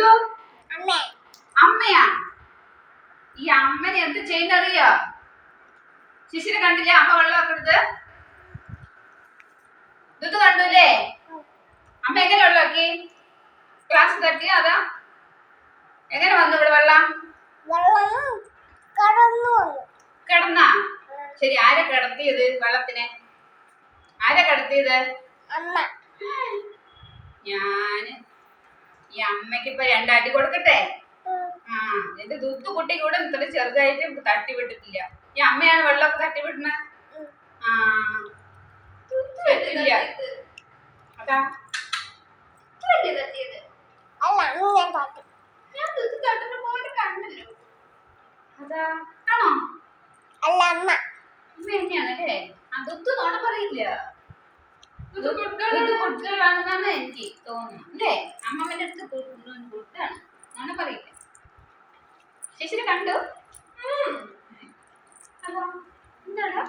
എന്തോ അമ്മയാ? ഈ അമ്മനെ എന്ത് ചെയ്യുന്നറിയോ? ശിശിര കണ്ടില്ലേ അമ്മ വെള്ളമൊക്കെ എടുത്ത്? ഇത് കണ്ടൂല്ലേ? അമ്മ എങ്ങനെ വെള്ളമാക്കി? ഗ്ലാസ് തട്ടിയോ അതാ? എങ്ങനെ വന്നു ഇവിടെ വെള്ളം? കിടന്നാ? ശരി, ആരെ കിടത്തിയത് വെള്ളത്തിനെ? ആരെ കിടത്തിയത്? ഞാന് ഈ അമ്മയ്ക്ക് ഇപ്പൊ രണ്ടടി കൊടുക്കട്ടെ? എന്റെ ദുത്ത് കുട്ടി കൂടെ ഇത്ര ചെറുതായിട്ട് തട്ടി വിട്ടിട്ടില്ല. ഈ അമ്മയാണ് വെള്ളമൊക്കെ തട്ടി വിടുന്നത്. അതാ അതാ ആണോ? അമ്മ തന്നെയാണല്ലേ? ദുത്ത് നോണ പറയില്ല. കൊടുക്കാനാണെന്നാണ് എനിക്ക് തോന്നുന്നു അല്ലേ? അമ്മമ്മന്റെ അടുത്ത് കൊടുത്താണ്, നോണ പറയില്ല. ശിശിര കണ്ടു? അതാ എന്താടാ